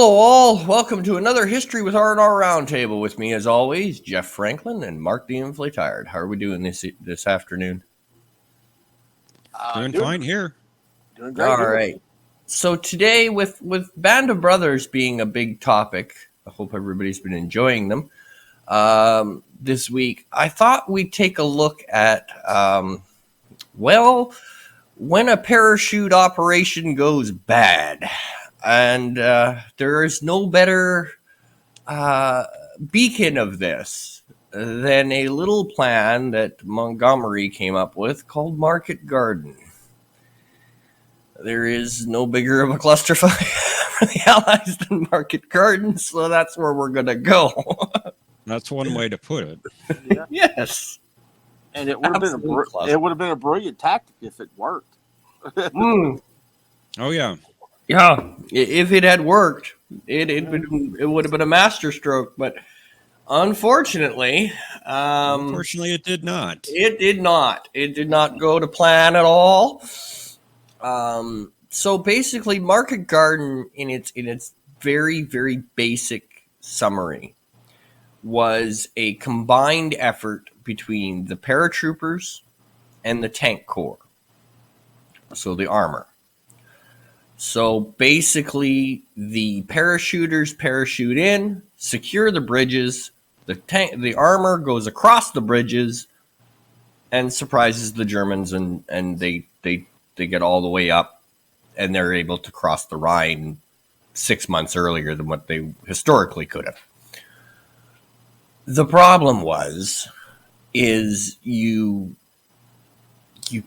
Hello all, welcome to another History with R&R Roundtable. With me as always, Jeff Franklin and Mark the Inflatired. How are we doing this afternoon? Doing fine here. Doing great. All right. So today with Band of Brothers being a big topic, I hope everybody's been enjoying them. This week, I thought we'd take a look at, when a parachute operation goes bad. And there is no better beacon of this than a little plan that Montgomery came up with called Market Garden. There is no bigger of a clusterfuck for the Allies than Market Garden, so that's where we're going to go. That's one way to put it. Yeah. Yes. And it would have been a brilliant tactic if it worked. Mm. Oh, yeah. Yeah, if it had worked, it would have been a masterstroke. But unfortunately, Unfortunately, it did not. It did not. It did not go to plan at all. So basically, Market Garden, in its very, very basic summary, was a combined effort between the paratroopers and the tank corps. So the armor. So basically, the parachuters parachute in, secure the bridges. The armor goes across the bridges and surprises the Germans, and they get all the way up, and they're able to cross the Rhine 6 months earlier than what they historically could have. The problem is you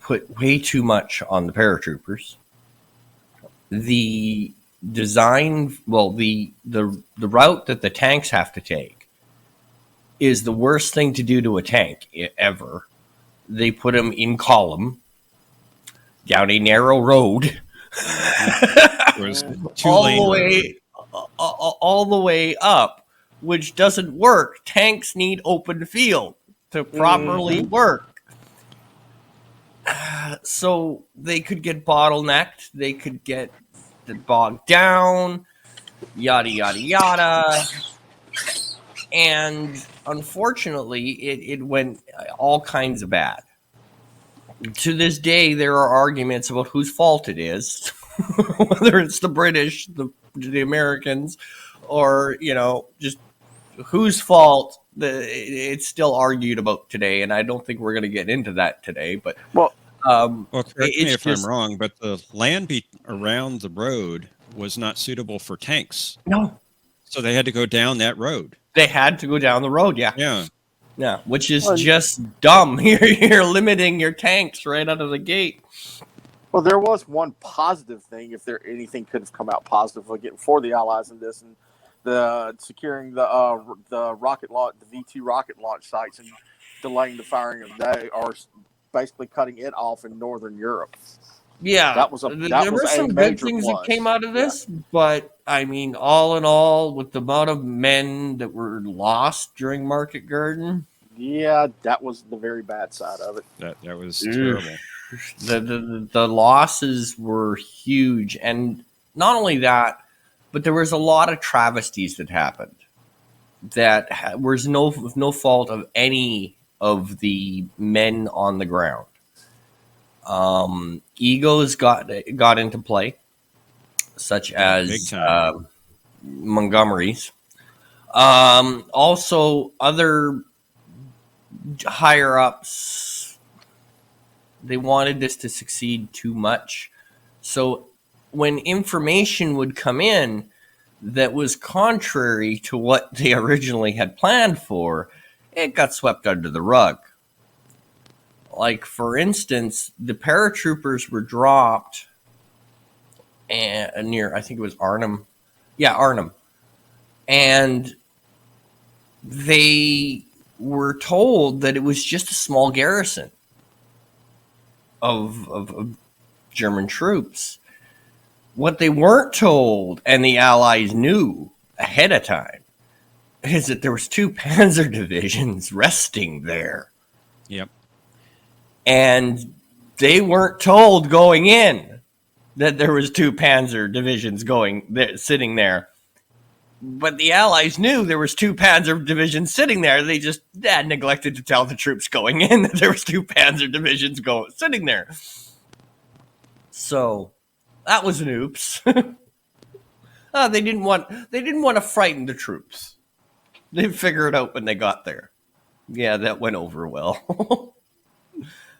put way too much on the paratroopers. The design, the route that the tanks have to take is the worst thing to do to a tank ever. They put them in column down a narrow road. It was all the way up, which doesn't work. Tanks need open field to properly work. So they could get bottlenecked, they could get bogged down, yada, yada, yada. And unfortunately, it went all kinds of bad. To this day, there are arguments about whose fault it is, whether it's the British, the Americans, or, just whose fault. It's still argued about today, and I don't think we're going to get into that today. But correct me if I'm wrong, but the land around the road was not suitable for tanks. No, so they had to go down that road. They had to go down the road, Yeah, which is just dumb. You're limiting your tanks right out of the gate. Well, there was one positive thing, if anything could have come out positive for the Allies in this, and the securing the rocket launch, the V2 rocket launch sites, and delaying the firing of they are basically cutting it off in Northern Europe. Yeah, there were some good things that came out of this, but I mean, all in all, with the amount of men that were lost during Market Garden, yeah, that was the very bad side of it. That was terrible. The losses were huge, and not only that, but there was a lot of travesties that happened that was no fault of any of the men on the ground. Egos got into play, such as Montgomery's. Also, other higher ups, they wanted this to succeed too much. So when information would come in that was contrary to what they originally had planned for, it got swept under the rug. Like, for instance, the paratroopers were dropped near, I think it was Arnhem. Yeah, Arnhem. And they were told that it was just a small garrison of German troops. What they weren't told, and the Allies knew ahead of time, is that there was 2 panzer divisions resting there. Yep. And they weren't told going in that there was 2 panzer divisions sitting there. But the Allies knew there was 2 Panzer divisions sitting there. They just neglected to tell the troops going in that there was 2 Panzer divisions sitting there. So that was an oops. They didn't want to frighten the troops. They'd figure it out when they got there. Yeah, that went over well.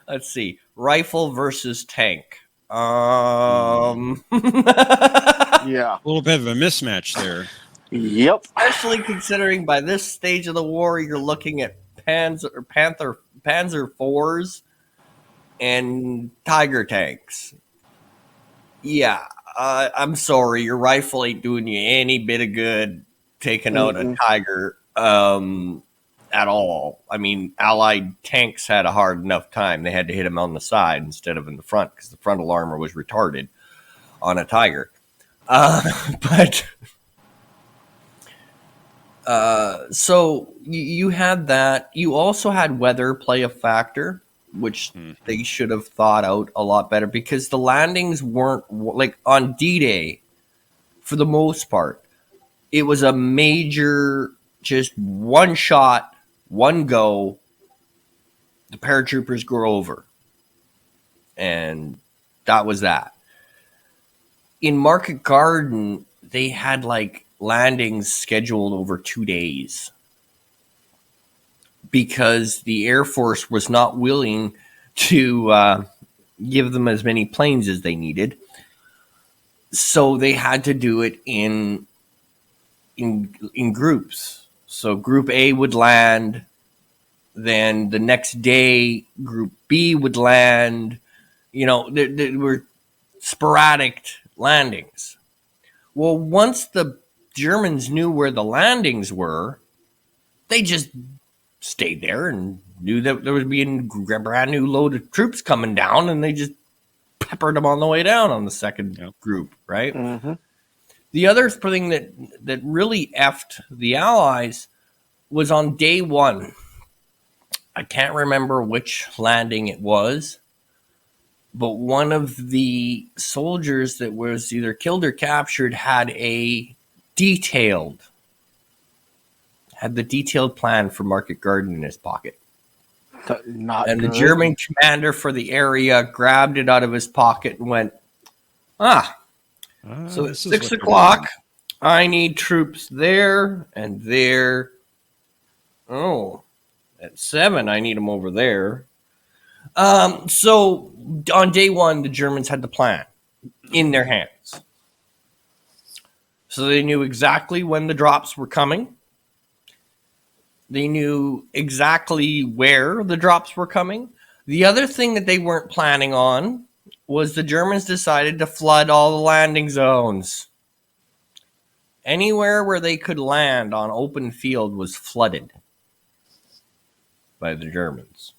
Let's see. Rifle versus tank. Yeah. A little bit of a mismatch there. Yep. Especially considering by this stage of the war, you're looking at Panzer IVs and Tiger tanks. Yeah, I'm sorry, your rifle ain't doing you any bit of good taking out a Tiger at all. I mean, Allied tanks had a hard enough time. They had to hit them on the side instead of in the front because the frontal armor was retarded on a Tiger. So you had that. You also had weather play a factor, which they should have thought out a lot better because the landings weren't like on D-Day. For the most part, it was a major, just one shot, one go. The paratroopers go over, and that was that. In Market Garden, they had like landings scheduled over 2 days because the Air Force was not willing to give them as many planes as they needed. So they had to do it in groups. So Group A would land, then the next day Group B would land. You know, there were sporadic landings. Well, once the Germans knew where the landings were, they just stayed there and knew that there would be a brand new load of troops coming down, and they just peppered them on the way down on the second group, right? Mm-hmm. The other thing that really effed the Allies was on day one. I can't remember which landing it was, but one of the soldiers that was either killed or captured had the detailed plan for Market Garden in his pocket. The German commander for the area grabbed it out of his pocket and went, so at 6 o'clock, I need troops there and there. Oh, at 7, I need them over there. So on day one, the Germans had the plan in their hands. So they knew exactly when the drops were coming. They knew exactly where the drops were coming. The other thing that they weren't planning on was the Germans decided to flood all the landing zones. Anywhere where they could land on open field was flooded by the Germans,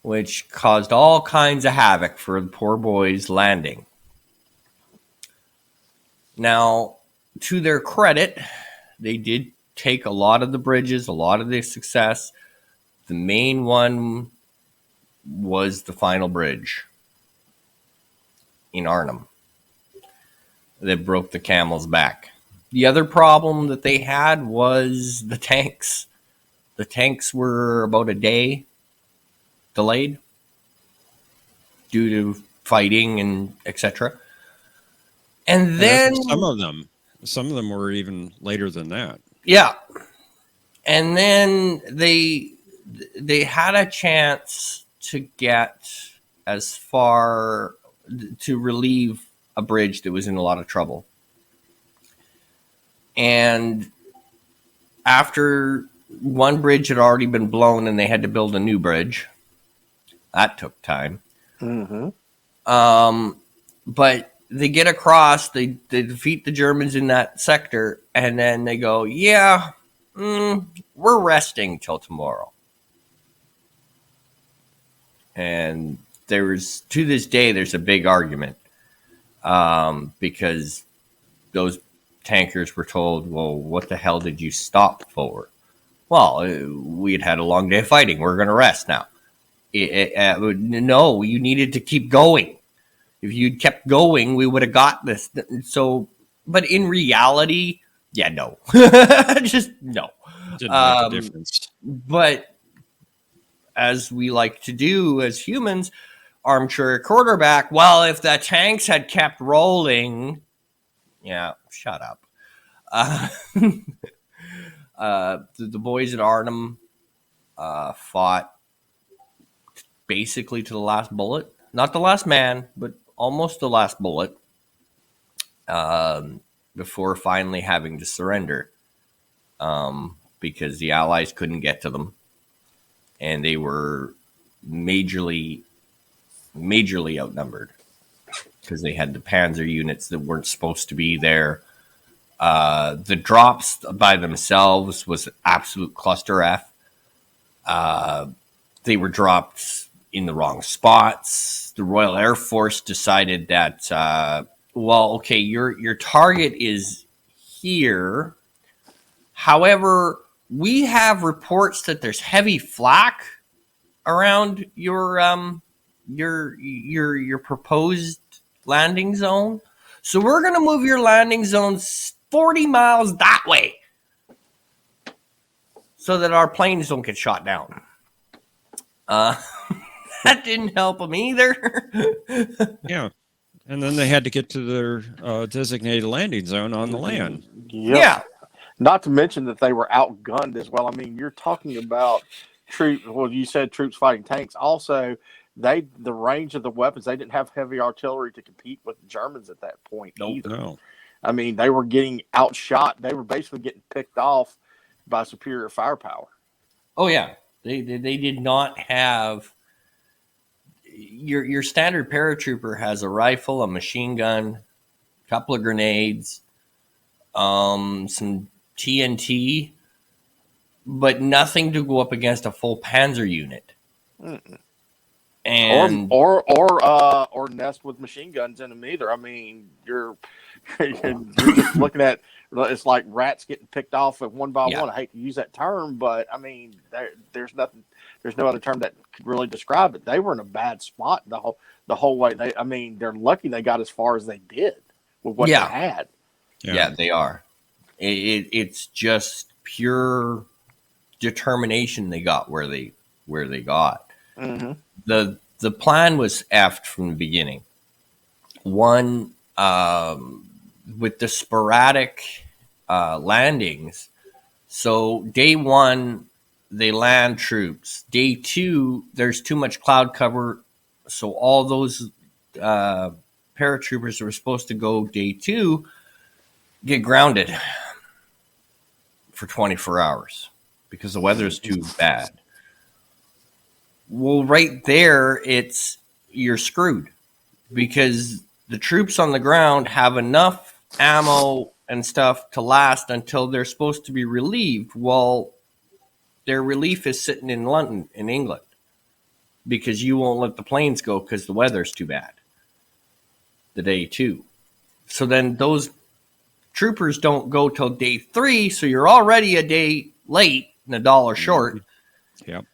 which caused all kinds of havoc for the poor boys landing. Now, to their credit, they did take a lot of the bridges, a lot of the success. The main one was the final bridge in Arnhem that broke the camel's back. The other problem that they had was the tanks. The tanks were about a day delayed due to fighting and etc. And then some of them were even later than that. Yeah. And then they had a chance to get as far to relieve a bridge that was in a lot of trouble. And after one bridge had already been blown and they had to build a new bridge, that took time. Mm-hmm. But they get across, they defeat the Germans in that sector, and then they go, we're resting till tomorrow. And to this day, there's a big argument because those tankers were told, well, what the hell did you stop for? Well, we had a long day of fighting. We're going to rest now. No, you needed to keep going. If you'd kept going, we would have got this. So but in reality, yeah, no. Just no. Didn't make a difference. But as we like to do as humans, armchair quarterback, well, if the tanks had kept rolling, yeah, shut up. The boys at Arnhem fought basically to the last bullet. Not the last man, but almost the last bullet, before finally having to surrender, because the Allies couldn't get to them, and they were majorly outnumbered because they had the Panzer units that weren't supposed to be there. The drops by themselves was absolute cluster F. They were dropped in the wrong spots. The Royal Air Force decided that, well, okay, your target is here. However, we have reports that there's heavy flak around your proposed landing zone. So we're going to move your landing zone 40 miles that way so that our planes don't get shot down. That didn't help them either. Yeah. And then they had to get to their designated landing zone on the land. Yep. Yeah. Not to mention that they were outgunned as well. I mean, you're talking about troops. Well, you said troops fighting tanks. Also, the range of the weapons, they didn't have heavy artillery to compete with the Germans at that point either. No. I mean, they were getting outshot. They were basically getting picked off by superior firepower. Oh yeah, they did not have your standard paratrooper has a rifle, a machine gun, a couple of grenades, some TNT, but nothing to go up against a full Panzer unit. Mm-mm. And or nest with machine guns in them either. I mean, you're just looking at, it's like rats getting picked off one by one. I hate to use that term, but I mean, there's no other term that could really describe it. They were in a bad spot the whole way. They're lucky they got as far as they did with what they had. Yeah, they are. It's just pure determination they got where they got. Mm-hmm. The plan was effed from the beginning. One, with the sporadic landings. So day one, they land troops. Day two, there's too much cloud cover. So all those paratroopers that were supposed to go day two get grounded for 24 hours because the weather's too bad. Well, right there, you're screwed because the troops on the ground have enough ammo and stuff to last until they're supposed to be relieved. Well, their relief is sitting in London, in England, because you won't let the planes go because the weather's too bad. The day two. So then those troopers don't go till day three, so you're already a day late and $1 short. Yep.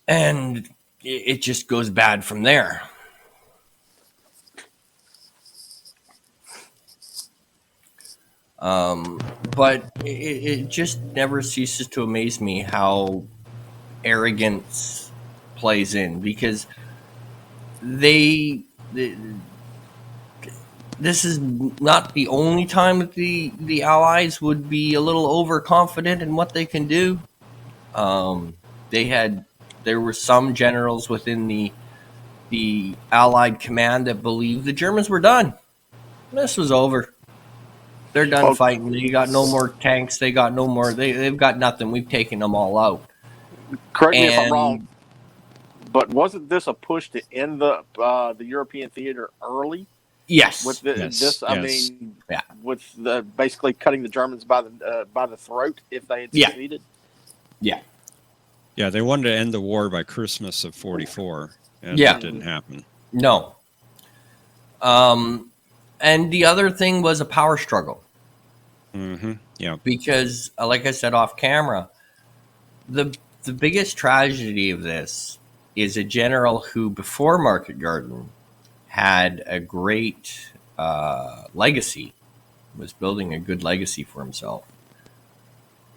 And it just goes bad from there. But it just never ceases to amaze me how arrogance plays in, because this is not the only time that the Allies would be a little overconfident in what they can do. There were some generals within the Allied command that believed the Germans were done. This was over. They're done fighting. They got no more tanks. They got no more. They've got nothing. We've taken them all out. Correct me if I'm wrong, but wasn't this a push to end the European theater early? Yes. With with the basically cutting the Germans by the throat if they had succeeded. Yeah. Yeah, they wanted to end the war by Christmas of '44, and that didn't happen. No. And the other thing was a power struggle. Mm-hmm. Yeah. Because, like I said off camera, the biggest tragedy of this is a general who, before Market Garden, had a great legacy was building a good legacy for himself.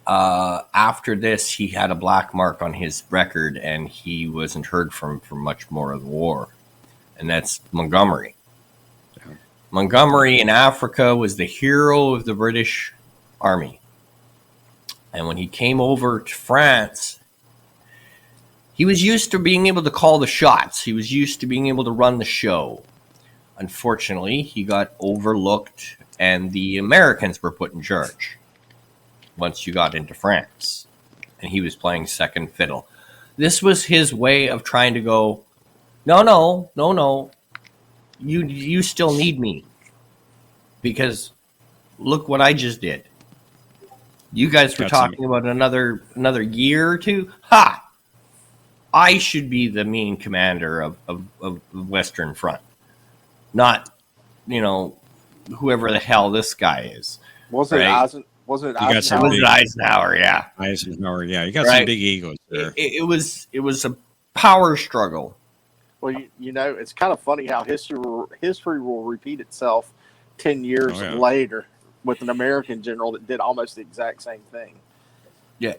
After this, he had a black mark on his record, and he wasn't heard from for much more of the war. And that's Montgomery. Yeah. Montgomery in Africa was the hero of the British Army. And when he came over to France, he was used to being able to call the shots. He was used to being able to run the show. Unfortunately, he got overlooked, and the Americans were put in charge once you got into France. And he was playing second fiddle. This was his way of trying to go, no. You still need me. Because look what I just did. You guys were talking about another year or two. Ha! I should be the main commander of Western Front. Not, whoever the hell this guy is. Was it Eisenhower? Eisenhower, yeah. Eisenhower, yeah. You got some big egos there. It was a power struggle. Well, it's kind of funny how history will repeat itself 10 years later with an American general that did almost the exact same thing. Yeah.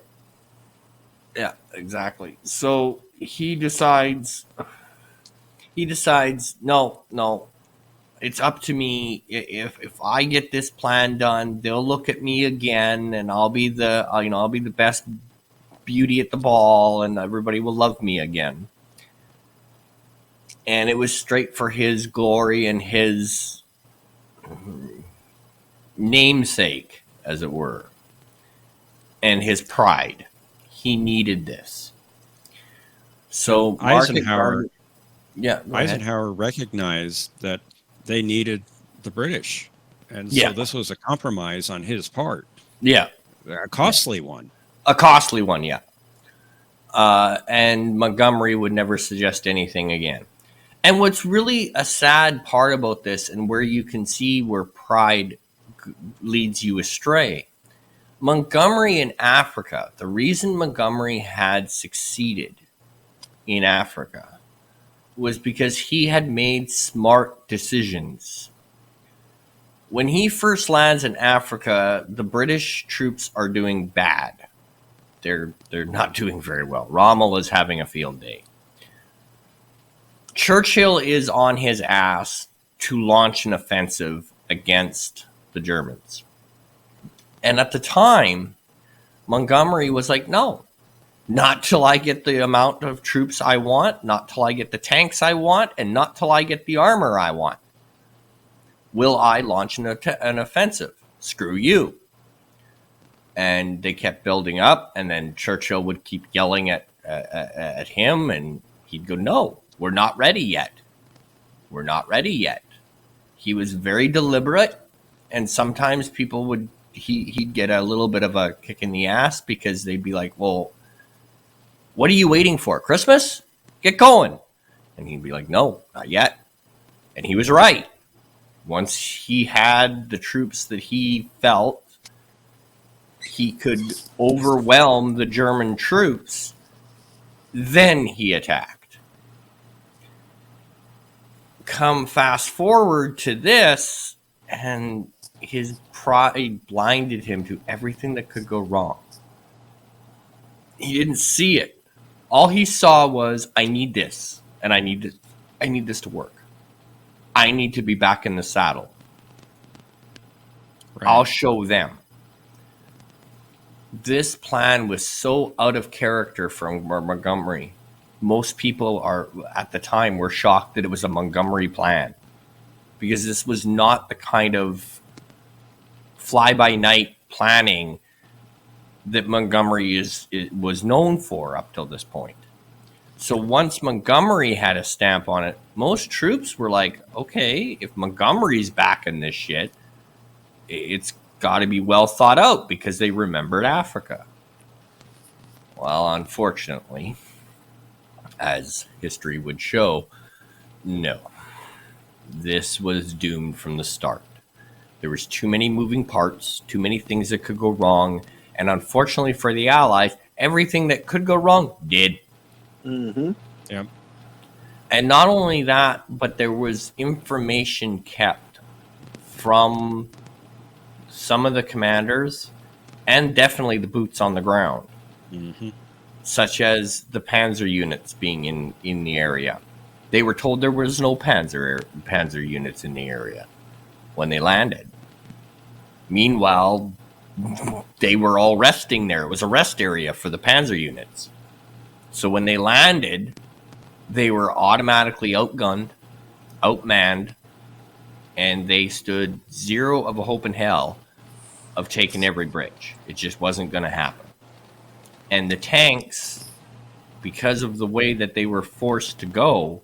Yeah, exactly. So he decides, no, it's up to me. If I get this plan done, they'll look at me again, and I'll be the best beauty at the ball, and everybody will love me again. And it was straight for his glory and his namesake, as it were, and his pride. He needed this. So Eisenhower Eisenhower recognized that they needed the British, and so this was a compromise on his part. Yeah, a costly one. A costly one, yeah. And Montgomery would never suggest anything again. And what's really a sad part about this, and where you can see where pride leads you astray, Montgomery in Africa, the reason Montgomery had succeeded in Africa was because he had made smart decisions. When he first lands in Africa, the British troops are doing bad. They're not doing very well. Rommel is having a field day. Churchill is on his ass to launch an offensive against the Germans. And at the time, Montgomery was like, no, not till I get the amount of troops I want, not till I get the tanks I want, and not till I get the armor I want will I launch an offensive. Screw you. And they kept building up, and then Churchill would keep yelling at him, and he'd go, no, we're not ready yet. We're not ready yet. He was very deliberate, and sometimes people would, he'd get a little bit of a kick in the ass because they'd be like, well, what are you waiting for? Christmas? Get going. And he'd be like, no, not yet. And he was right. Once he had the troops that he felt he could overwhelm the German troops, then he attacked. Come fast forward to this, and his pride blinded him to everything that could go wrong. He didn't see it. All he saw was, I need this, and I need this to work. I need to be back in the saddle. Right. I'll show them. This plan was so out of character from Montgomery. Most people at the time were shocked that it was a Montgomery plan, because this was not the kind of fly-by-night planning that Montgomery was known for up till this point. So once Montgomery had a stamp on it, most troops were like, okay, if Montgomery's backing this shit, it's got to be well thought out, because they remembered Africa. Well, unfortunately, as history would show, no. This was doomed from the start. There was too many moving parts, too many things that could go wrong, and unfortunately for the Allies, everything that could go wrong did. Mm-hmm. Yeah. And not only that, but there was information kept from some of the commanders, and definitely the boots on the ground, such as the Panzer units being in the area. They were told there was no Panzer units in the area when they landed. Meanwhile, they were all resting there. It was a rest area for the Panzer units. So when they landed, they were automatically outgunned, outmanned, and they stood zero of a hope in hell of taking every bridge. It just wasn't going to happen. And the tanks, because of the way that they were forced to go,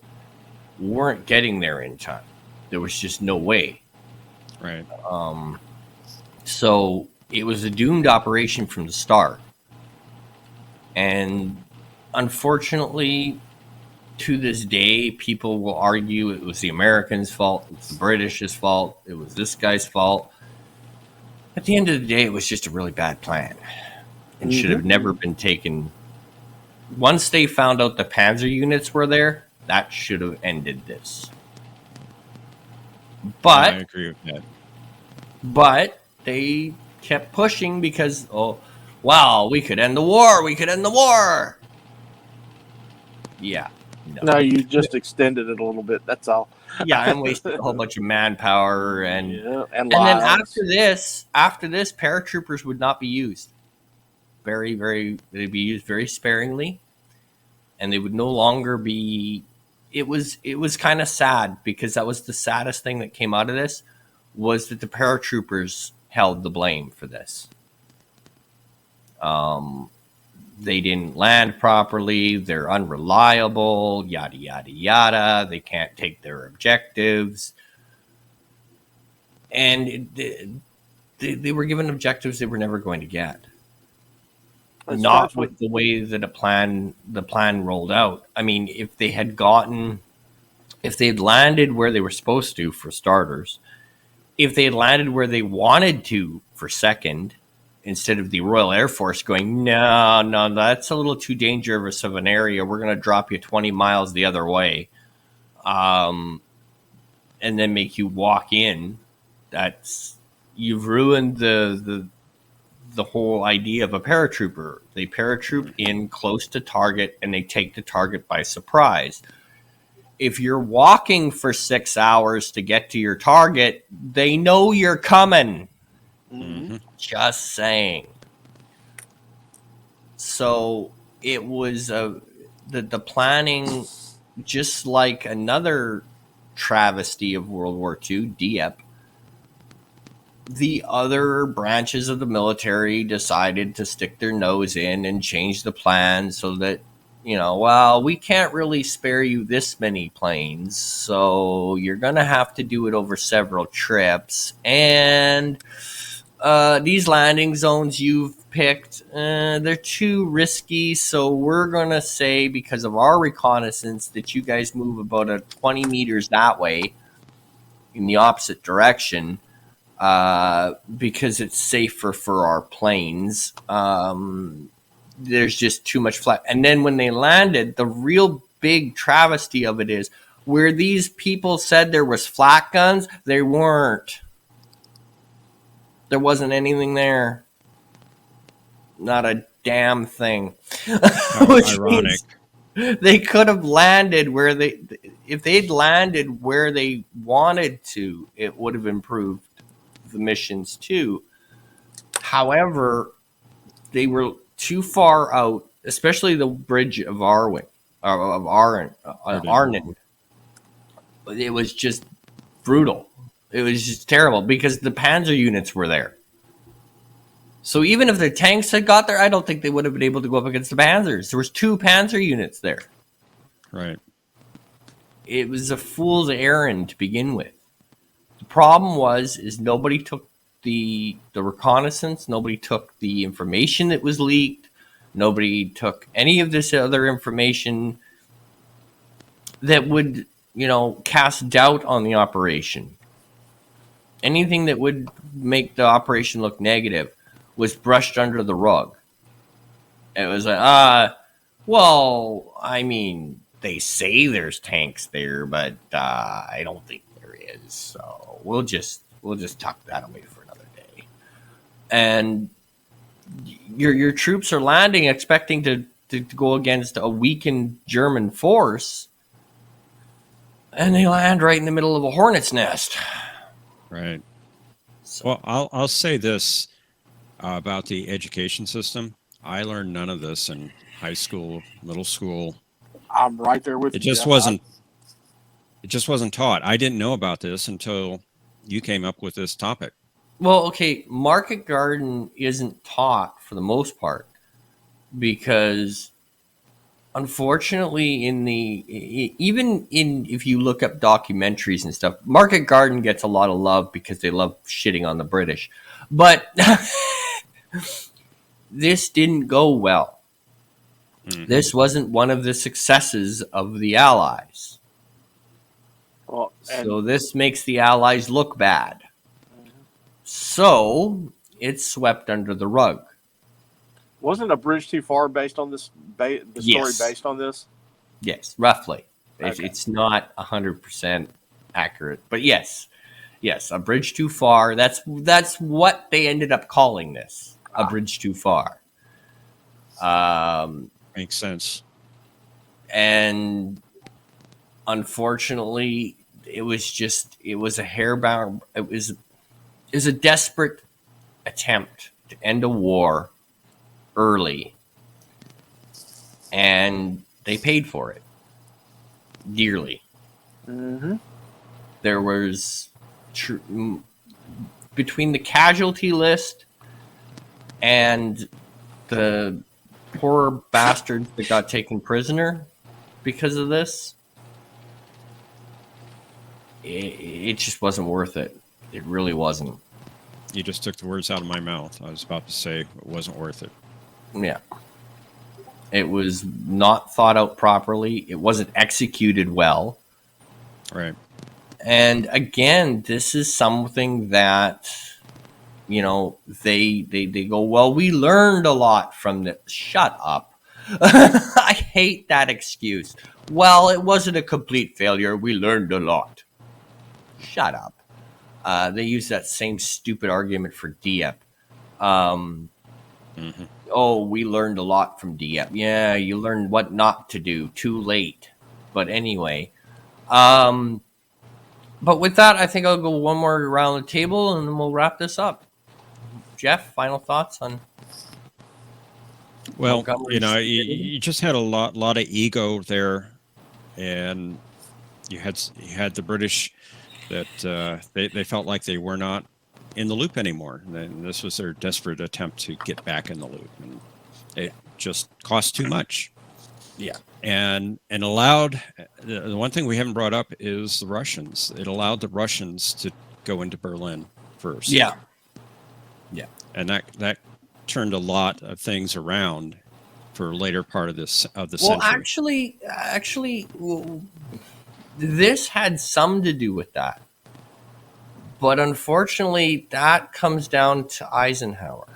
weren't getting there in time. There was just no way. Right. So it was a doomed operation from the start. And unfortunately, to this day, people will argue it was the Americans' fault, it was the British's fault, it was this guy's fault. At the end of the day, it was just a really bad plan and should have never been taken. Once they found out the Panzer units were there, that should have ended this. But I agree with that. But they kept pushing because, oh, wow, we could end the war. We could end the war. Yeah. No, you just extended it a little bit. That's all. Yeah, I'm wasting a whole bunch of manpower and and then lives. after this, paratroopers would not be used. They'd be used very sparingly, and they would no longer be. It was kind of sad because that was the saddest thing that came out of this, was that the paratroopers held the blame for this. They didn't land properly. They're unreliable. Yada yada yada. They can't take their objectives, and they were given objectives they were never going to get. Not with the way that the plan rolled out. I mean, if they had landed where they were supposed to, for starters, if they had landed where they wanted to, for second, instead of the Royal Air Force going, no, that's a little too dangerous of an area, we're going to drop you 20 miles the other way, and then make you walk in, you've ruined the whole idea of a paratrooper. They paratroop in close to target and they take the target by surprise. If you're walking for 6 hours to get to your target, they know you're coming. Just saying. So it was the planning, just like another travesty of World War II, Dieppe. The other branches of the military decided to stick their nose in and change the plan so that, well, we can't really spare you this many planes, so you're going to have to do it over several trips. And these landing zones you've picked, they're too risky, so we're going to say, because of our reconnaissance, that you guys move about 20 meters that way in the opposite direction. Because it's safer for our planes. There's just too much flat. And then when they landed, the real big travesty of it is where these people said there was flak guns, they weren't. There wasn't anything there. Not a damn thing. Ironic. They could have landed if they'd landed where they wanted to, it would have improved the missions too. However, they were too far out, especially the bridge of Arnhem. It was just brutal. It was just terrible because the Panzer units were there. So even if the tanks had got there, I don't think they would have been able to go up against the Panzers. There was 2 Panzer units there. Right. It was a fool's errand to begin with. The problem is nobody took the reconnaissance, nobody took the information that was leaked, nobody took any of this other information that would, cast doubt on the operation. Anything that would make the operation look negative was brushed under the rug. It was like, well, I mean, they say there's tanks there, but I don't think there is. So we'll just tuck that away for another day. and your troops are landing expecting to go against a weakened German force, and they land right in the middle of a hornet's nest. Right. So, Well, I'll say this about the education system. I learned none of this in high school, middle school. I'm right there with It you. just wasn't. It just wasn't taught. I didn't know about this until you came up with this topic. well, okay, market garden isn't taught for the most part because, unfortunately, even in if you look up documentaries and stuff, market garden gets a lot of love because they love shitting on the British, but this didn't go well. Mhm. This wasn't one of the successes of the Allies. Well, and So this makes the Allies look bad. So it's swept under the rug. wasn't A Bridge Too Far based on this? The story Yes. based on this? Yes, roughly. Okay. It's not 100% accurate, but yes, A Bridge Too Far. That's what they ended up calling this, A Bridge Too Far. Makes sense. And unfortunately, it was a hairbound. It was a desperate attempt to end a war early, and they paid for it dearly. Mm-hmm. There was between the casualty list and the poor bastards that got taken prisoner because of this, it just wasn't worth it. It really wasn't. You just took the words out of my mouth. I was about to say it wasn't worth it. Yeah. It was not thought out properly. It wasn't executed well. Right. And again, this is something that, they go, well, we learned a lot from this. Shut up. I hate that excuse. Well, it wasn't a complete failure. We learned a lot. Shut up. They use that same stupid argument for Dieppe. Mm-hmm. Oh, we learned a lot from Dieppe. Yeah, you learned what not to do. Too late. But anyway. But with that, I think I'll go one more around the table and then we'll wrap this up. Jeff, final thoughts on? Well, Montgomery's you just had a lot of ego there, and you had the British that they felt like they were not in the loop anymore. And this was their desperate attempt to get back in the loop, and it just cost too much. Yeah. And allowed the one thing we haven't brought up is the Russians. It allowed the Russians to go into Berlin first. Yeah. And that turned a lot of things around for later part of the Well, century. actually, this had some to do with that. But unfortunately, that comes down to Eisenhower.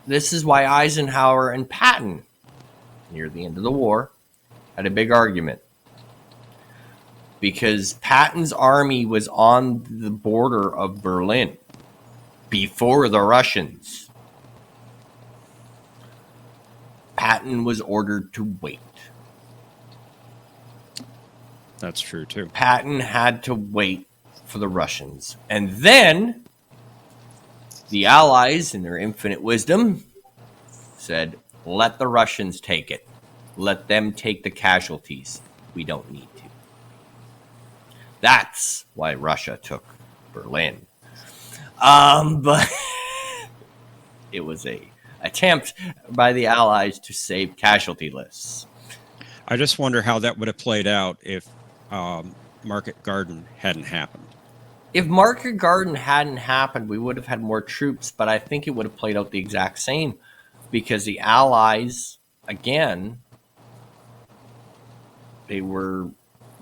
This is why Eisenhower and Patton, near the end of the war, had a big argument. Because Patton's army was on the border of Berlin before the Russians. Patton was ordered to wait. That's true too. Patton had to wait for the Russians. And then the Allies, in their infinite wisdom, said, let the Russians take it. Let them take the casualties. We don't need to. That's why Russia took Berlin. But it was a attempt by the Allies to save casualty lists. I just wonder how that would have played out if Market Garden hadn't happened. If Market Garden hadn't happened, we would have had more troops, but I think it would have played out the exact same because the Allies, again, they were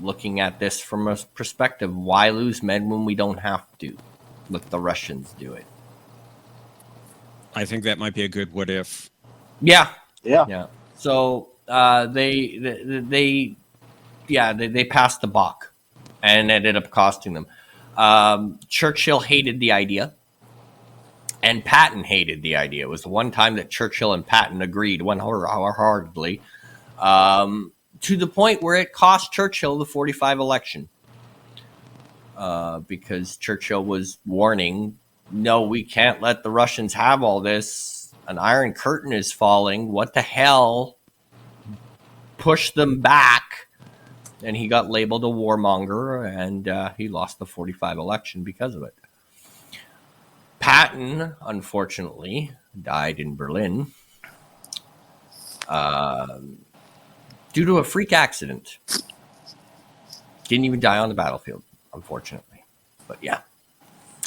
looking at this from a perspective, why lose men when we don't have to? Let the Russians do it. I think that might be a good what if. Yeah. Yeah. So they passed the buck and ended up costing them. Churchill hated the idea, and Patton hated the idea. It was the one time that Churchill and Patton agreed wholeheartedly, to the point where it cost Churchill the 45 election. Because Churchill was warning, no, we can't let the Russians have all this. An Iron Curtain is falling. What the hell? Push them back. And he got labeled a warmonger, and he lost the 45 election because of it. Patton, unfortunately, died in Berlin due to a freak accident. Didn't even die on the battlefield, unfortunately. But yeah.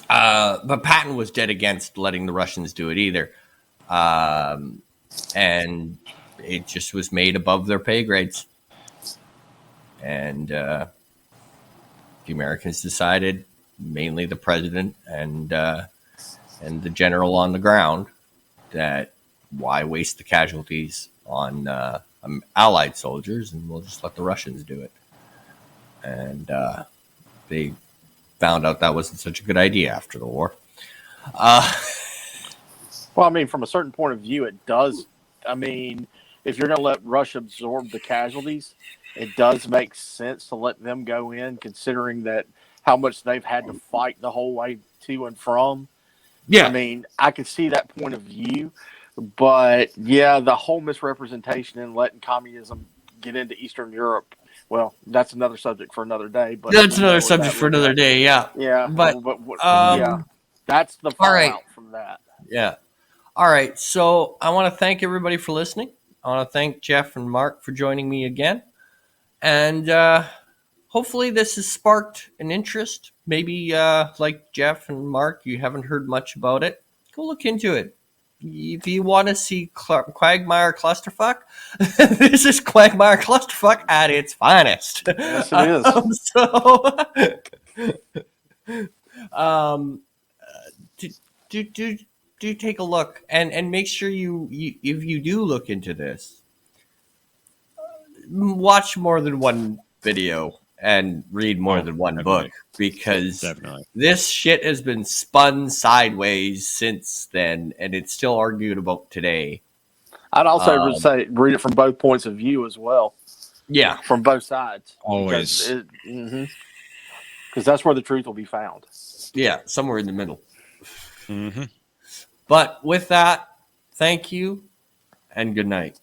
But Patton was dead against letting the Russians do it either. And it just was made above their pay grades. And the Americans decided, mainly the president and the general on the ground, that why waste the casualties on Allied soldiers, and we'll just let the Russians do it. And they found out that wasn't such a good idea after the war. Well, I mean, from a certain point of view, it does. I mean, if you're going to let Russia absorb the casualties, it does make sense to let them go in, considering that how much they've had to fight the whole way to and from. Yeah. I mean, I can see that point of view, but yeah, the whole misrepresentation and letting communism get into Eastern Europe, well, that's another subject for another day. But That's another subject for another day, yeah. Yeah, But, yeah, that's the fallout right. from that. Yeah. All right. So I want to thank everybody for listening. I want to thank Jeff and Mark for joining me again. And hopefully this has sparked an interest. Maybe like Jeff and Mark, you haven't heard much about it. Go look into it. If you want to see Quagmire Clusterfuck, this is Quagmire Clusterfuck at its finest. Yes, it is. Do take a look and make sure you if you do look into this, watch more than one video and read more than one definitely. book, because Definitely. this shit has been spun sideways since then, and it's still argued about today. I'd also say read it from both points of view as well, Yeah. from both sides. Always. Because that's where the truth will be found. Yeah, somewhere in the middle. Mm-hmm. But with that, thank you and good night.